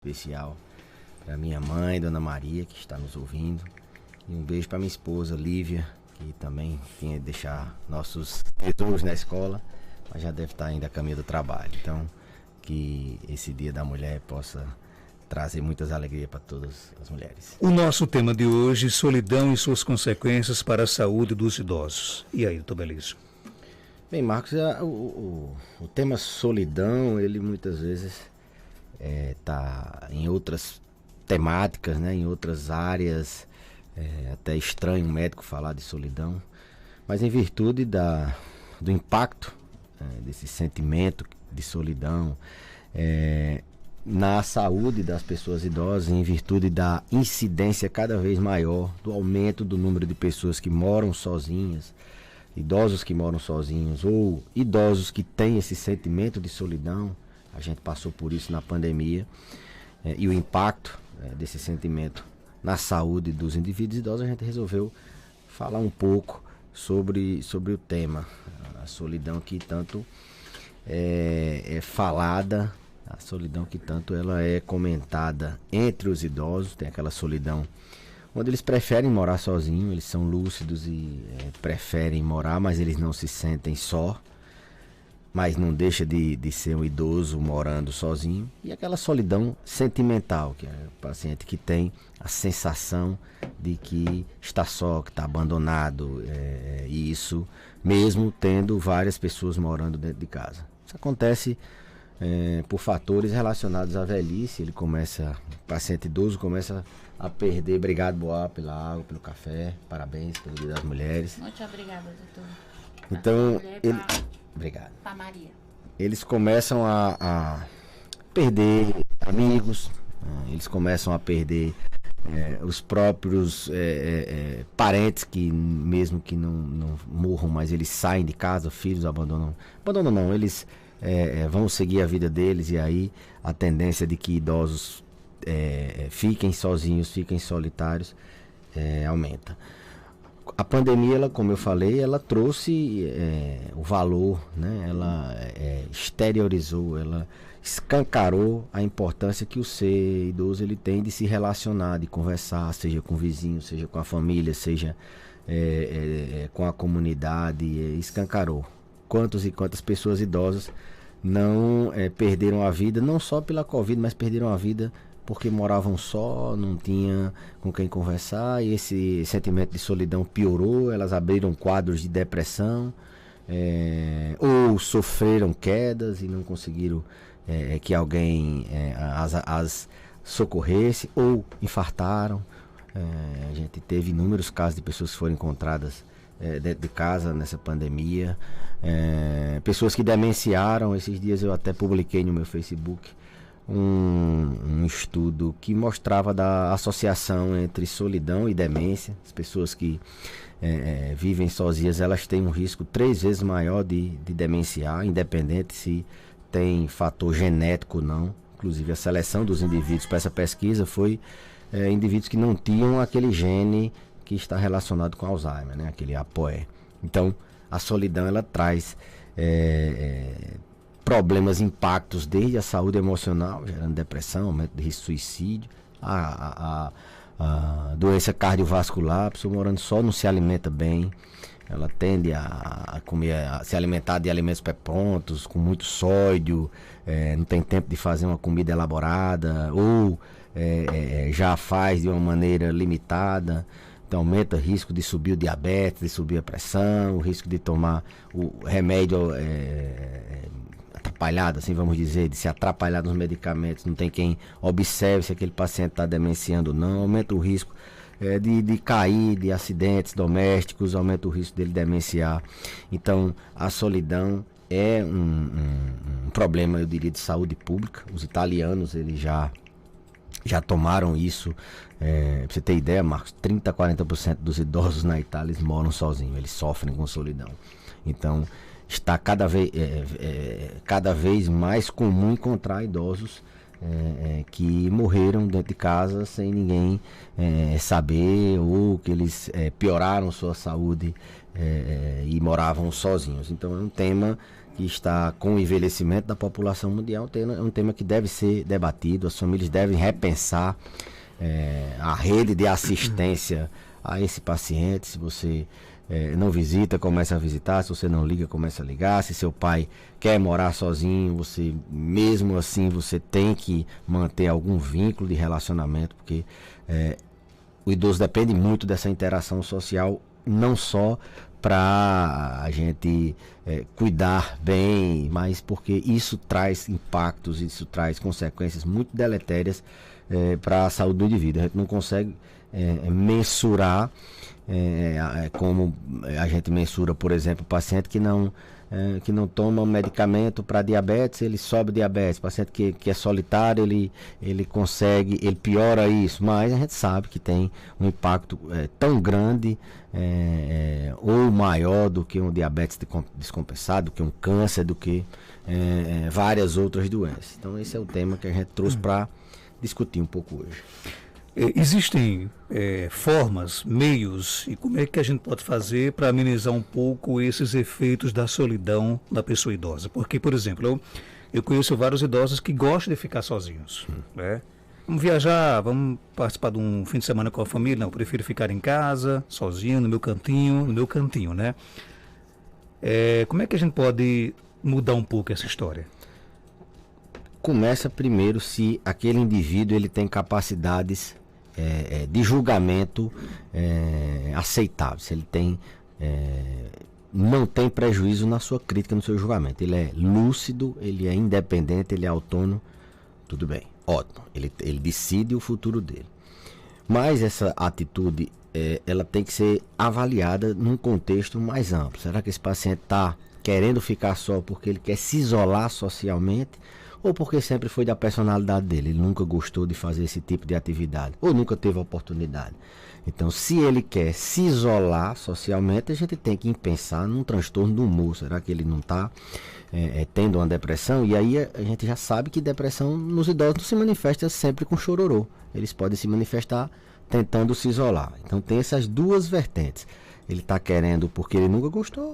especial para minha mãe, Dona Maria, que está nos ouvindo. E um beijo para minha esposa, Lívia, que também tinha de deixar nossos tesouros na escola, mas já deve estar ainda a caminho do trabalho. Então, que esse Dia da Mulher possa trazer muitas alegrias para todas as mulheres. O nosso tema de hoje, solidão e suas consequências para a saúde dos idosos. E aí, doutor Belício? Bem, Marcos, o tema solidão, ele muitas vezes está em outras temáticas, né, em outras áreas. É até estranho um médico falar de solidão, mas em virtude do impacto desse sentimento de solidão na saúde das pessoas idosas, em virtude da incidência cada vez maior do aumento do número de pessoas que moram sozinhas, idosos que moram sozinhos ou idosos que têm esse sentimento de solidão. A gente passou por isso na pandemia, e o impacto desse sentimento na saúde dos indivíduos idosos, a gente resolveu falar um pouco sobre o tema, a solidão que tanto é falada, a solidão que tanto ela é comentada entre os idosos. Tem aquela solidão onde eles preferem morar sozinhos, eles são lúcidos e preferem morar, mas eles não se sentem só, mas não deixa de ser um idoso morando sozinho. E aquela solidão sentimental, que é o paciente que tem a sensação de que está só, que está abandonado, e isso mesmo tendo várias pessoas morando dentro de casa. Isso acontece por fatores relacionados à velhice. O paciente idoso começa a perder. Obrigado, Boa, pela água, pelo café, parabéns pelo Dia das Mulheres. Muito obrigada, doutor. Então, obrigado. Para Maria. Eles começam a perder amigos, eles começam a perder os próprios parentes, que mesmo que não morram, mas eles saem de casa, filhos abandonam não, eles vão seguir a vida deles, e aí a tendência de que idosos fiquem sozinhos, fiquem solitários, aumenta. A pandemia, ela, como eu falei, ela trouxe o valor, né? Ela exteriorizou, ela escancarou a importância que o ser idoso ele tem de se relacionar, de conversar, seja com o vizinho, seja com a família, seja com a comunidade. Escancarou. Quantas e quantas pessoas idosas não perderam a vida, não só pela Covid, mas perderam a vida porque moravam só, não tinha com quem conversar, e esse sentimento de solidão piorou. Elas abriram quadros de depressão, ou sofreram quedas e não conseguiram que alguém as socorresse, ou infartaram. A gente teve inúmeros casos de pessoas que foram encontradas dentro de casa nessa pandemia, pessoas que demenciaram. Esses dias eu até publiquei no meu Facebook um estudo que mostrava da associação entre solidão e demência. As pessoas que vivem sozinhas, elas têm um risco 3 vezes maior de demenciar, independente se tem fator genético ou não. Inclusive a seleção dos indivíduos para essa pesquisa foi indivíduos que não tinham aquele gene que está relacionado com Alzheimer, né? Aquele APOE. Então a solidão ela traz problemas, impactos desde a saúde emocional, gerando depressão, aumento de risco de suicídio, a doença cardiovascular. A pessoa morando só não se alimenta bem, ela tende a se alimentar de alimentos pré-prontos, com muito sódio, não tem tempo de fazer uma comida elaborada, ou já faz de uma maneira limitada. Então aumenta o risco de subir o diabetes, de subir a pressão, o risco de tomar o remédio atrapalhado, assim vamos dizer, de se atrapalhar nos medicamentos. Não tem quem observe se aquele paciente está demenciando ou não. Aumenta o risco de cair, de acidentes domésticos, aumenta o risco dele demenciar. Então a solidão é um problema, eu diria, de saúde pública. Os italianos eles já tomaram isso. Pra você ter ideia, Marcos, 30% a 40% dos idosos na Itália eles moram sozinhos, eles sofrem com solidão. Então está cada vez mais comum encontrar idosos que morreram dentro de casa sem ninguém saber, ou que eles pioraram sua saúde e moravam sozinhos. Então é um tema que está com o envelhecimento da população mundial, é um tema que deve ser debatido. As famílias devem repensar a rede de assistência a esse paciente. Se você não visita, começa a visitar. Se você não liga, começa a ligar. Se seu pai quer morar sozinho, você mesmo assim você tem que manter algum vínculo de relacionamento, porque o idoso depende muito dessa interação social, não só para a gente cuidar bem, mas porque isso traz impactos, isso traz consequências muito deletérias para a saúde do indivíduo. A gente não consegue mensurar como a gente mensura, por exemplo, o paciente que não toma medicamento para diabetes, ele sobe diabetes. O paciente que é solitário, ele piora isso, mas a gente sabe que tem um impacto tão grande ou maior do que um diabetes descompensado, do que um câncer, do que várias outras doenças. Então esse é o tema que a gente trouxe para discutir um pouco hoje. Existem formas, meios, e como é que a gente pode fazer para amenizar um pouco esses efeitos da solidão da pessoa idosa? Porque, por exemplo, eu conheço vários idosos que gostam de ficar sozinhos, né? Vamos viajar, vamos participar de um fim de semana com a família. Não, eu prefiro ficar em casa, sozinho, no meu cantinho, né? Como é que a gente pode mudar um pouco essa história? Começa primeiro se aquele indivíduo ele tem capacidades de julgamento aceitável, se ele não tem prejuízo na sua crítica, no seu julgamento. Ele é lúcido, ele é independente, ele é autônomo, tudo bem, ótimo, ele decide o futuro dele. Mas essa atitude ela tem que ser avaliada num contexto mais amplo. Será que esse paciente está querendo ficar só porque ele quer se isolar socialmente, ou porque sempre foi da personalidade dele, ele nunca gostou de fazer esse tipo de atividade, ou nunca teve oportunidade? Então, se ele quer se isolar socialmente, a gente tem que pensar num transtorno do humor. Será que ele não está tendo uma depressão? E aí a gente já sabe que depressão nos idosos não se manifesta sempre com chororô. Eles podem se manifestar tentando se isolar. Então tem essas duas vertentes. Ele está querendo porque ele nunca gostou,